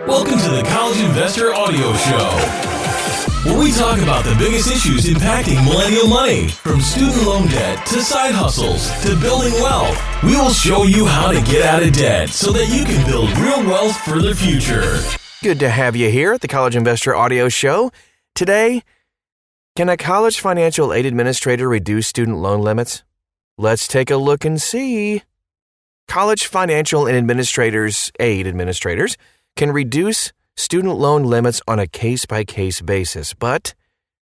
Welcome to the College Investor Audio Show, where we talk about the biggest issues impacting millennial money, from student loan debt to side hustles to building wealth. We will show you how to get out of debt so that you can build real wealth for the future. Good to have you here at the College Investor Audio Show. Today, can a college financial aid administrator reduce student loan limits? Let's take a look and see. College financial and aid administrators can reduce student loan limits on a case-by-case basis, but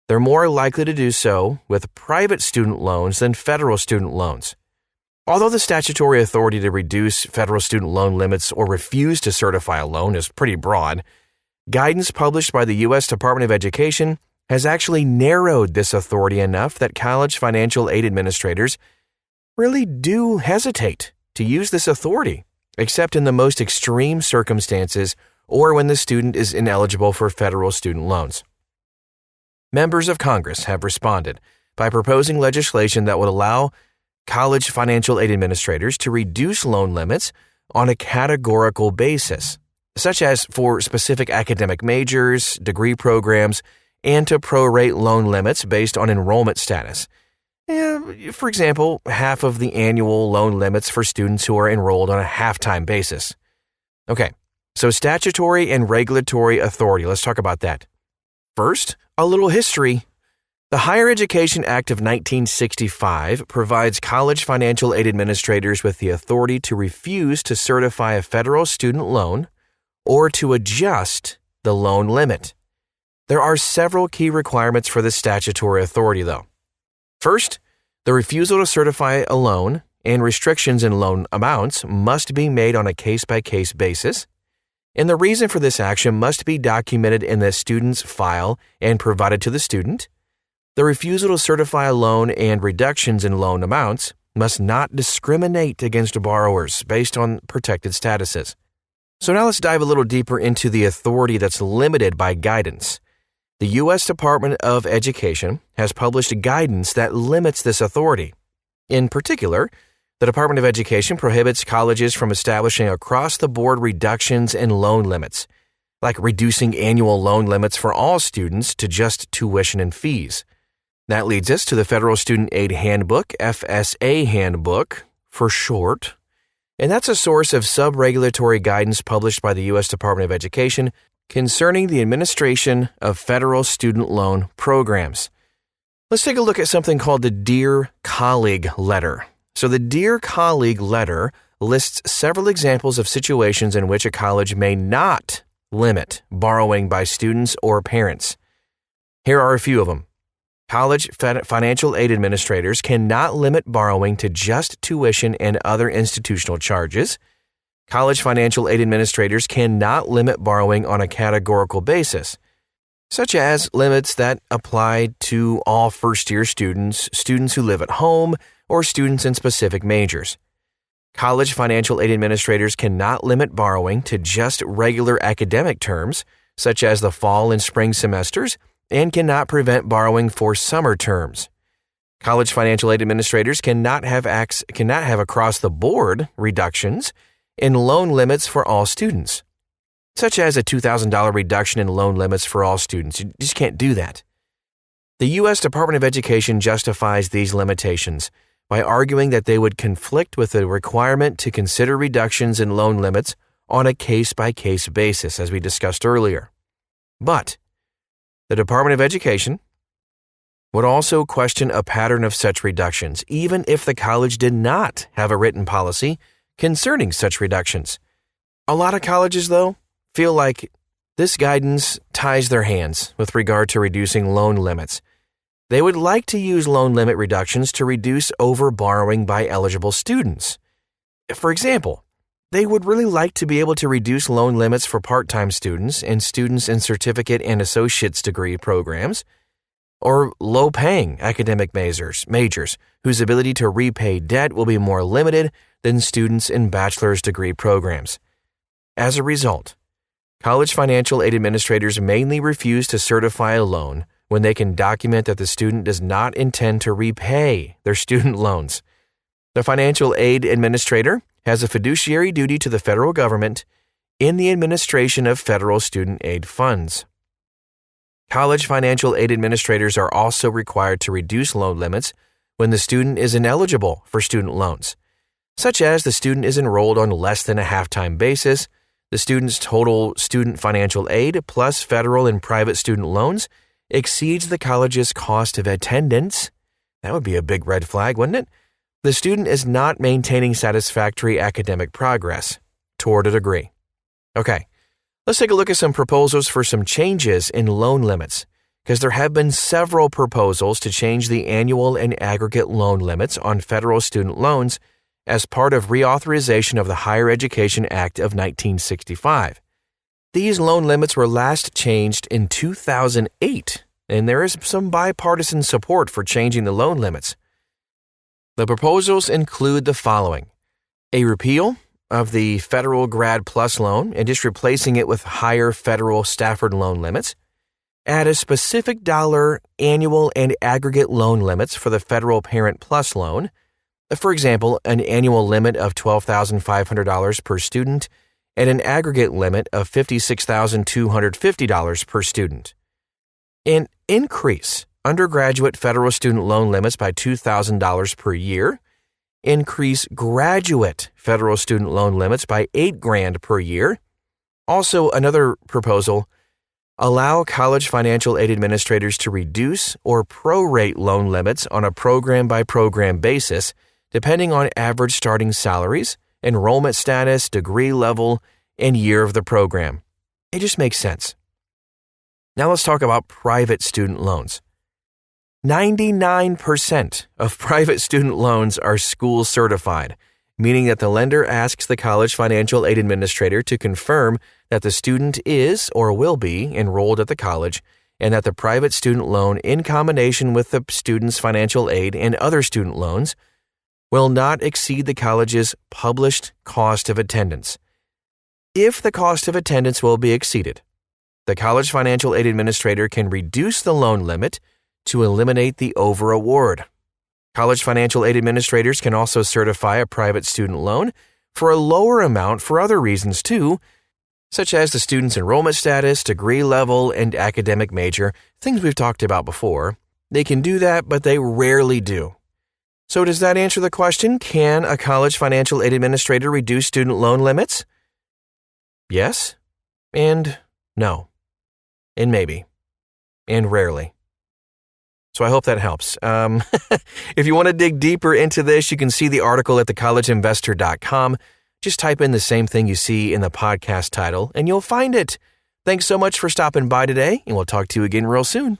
they're more likely to do so with private student loans than federal student loans. Although the statutory authority to reduce federal student loan limits or refuse to certify a loan is pretty broad, guidance published by the U.S. Department of Education has actually narrowed this authority enough that college financial aid administrators really do hesitate to use this authority, except in the most extreme circumstances or when the student is ineligible for federal student loans. Members of Congress have responded by proposing legislation that would allow college financial aid administrators to reduce loan limits on a categorical basis, such as for specific academic majors, degree programs, and to prorate loan limits based on enrollment status. For example, half of the annual loan limits for students who are enrolled on a half-time basis. Okay, so statutory and regulatory authority, let's talk about that. First, a little history. The Higher Education Act of 1965 provides college financial aid administrators with the authority to refuse to certify a federal student loan or to adjust the loan limit. There are several key requirements for this statutory authority, though. First, the refusal to certify a loan and restrictions in loan amounts must be made on a case-by-case basis, and the reason for this action must be documented in the student's file and provided to the student. The refusal to certify a loan and reductions in loan amounts must not discriminate against borrowers based on protected statuses. So now let's dive a little deeper into the authority that's limited by guidance. The U.S. Department of Education has published guidance that limits this authority. In particular, the Department of Education prohibits colleges from establishing across-the-board reductions in loan limits, like reducing annual loan limits for all students to just tuition and fees. That leads us to the Federal Student Aid Handbook, FSA Handbook for short, and that's a source of sub-regulatory guidance published by the U.S. Department of Education concerning the administration of federal student loan programs. Let's take a look at something called the Dear Colleague Letter. So the Dear Colleague Letter lists several examples of situations in which a college may not limit borrowing by students or parents. Here are a few of them. College financial aid administrators cannot limit borrowing to just tuition and other institutional charges. College financial aid administrators cannot limit borrowing on a categorical basis, such as limits that apply to all first-year students, students who live at home, or students in specific majors. College financial aid administrators cannot limit borrowing to just regular academic terms, such as the fall and spring semesters, and cannot prevent borrowing for summer terms. College financial aid administrators cannot have across-the-board reductions in loan limits for all students, such as a $2,000 reduction in loan limits for all students. You just can't do that. The U.S. Department of Education justifies these limitations by arguing that they would conflict with the requirement to consider reductions in loan limits on a case-by-case basis, as we discussed earlier. But the Department of Education would also question a pattern of such reductions, even if the college did not have a written policy concerning such reductions. A lot of colleges, though, feel like this guidance ties their hands with regard to reducing loan limits. They would like to use loan limit reductions to reduce over-borrowing by eligible students. For example, they would really like to be able to reduce loan limits for part-time students and students in certificate and associate's degree programs, or low-paying academic majors whose ability to repay debt will be more limited than students in bachelor's degree programs. As a result, college financial aid administrators mainly refuse to certify a loan when they can document that the student does not intend to repay their student loans. The financial aid administrator has a fiduciary duty to the federal government in the administration of federal student aid funds. College financial aid administrators are also required to reduce loan limits when the student is ineligible for student loans, such as the student is enrolled on less than a half-time basis, the student's total student financial aid plus federal and private student loans exceeds the college's cost of attendance. That would be a big red flag, wouldn't it? The student is not maintaining satisfactory academic progress toward a degree. Okay, let's take a look at some proposals for some changes in loan limits, because there have been several proposals to change the annual and aggregate loan limits on federal student loans as part of reauthorization of the Higher Education Act of 1965. These loan limits were last changed in 2008, and there is some bipartisan support for changing the loan limits. The proposals include the following: a repeal of the federal Grad Plus loan and just replacing it with higher federal Stafford loan limits, add a specific dollar annual and aggregate loan limits for the federal Parent Plus loan, for example, an annual limit of $12,500 per student and an aggregate limit of $56,250 per student. And increase undergraduate federal student loan limits by $2,000 per year, increase graduate federal student loan limits by $8,000 per year. Also, another proposal, allow college financial aid administrators to reduce or prorate loan limits on a program-by-program basis depending on average starting salaries, enrollment status, degree level, and year of the program. It just makes sense. Now let's talk about private student loans. 99% of private student loans are school certified, meaning that the lender asks the college financial aid administrator to confirm that the student is or will be enrolled at the college and that the private student loan in combination with the student's financial aid and other student loans will not exceed the college's published cost of attendance. If the cost of attendance will be exceeded, the college financial aid administrator can reduce the loan limit to eliminate the over-award. College financial aid administrators can also certify a private student loan for a lower amount for other reasons too, such as the student's enrollment status, degree level, and academic major, things we've talked about before. They can do that, but they rarely do. So does that answer the question? Can a college financial aid administrator reduce student loan limits? Yes, and no, and maybe, and rarely. So I hope that helps. If you want to dig deeper into this, you can see the article at thecollegeinvestor.com. Just type in the same thing you see in the podcast title, and you'll find it. Thanks so much for stopping by today, and we'll talk to you again real soon.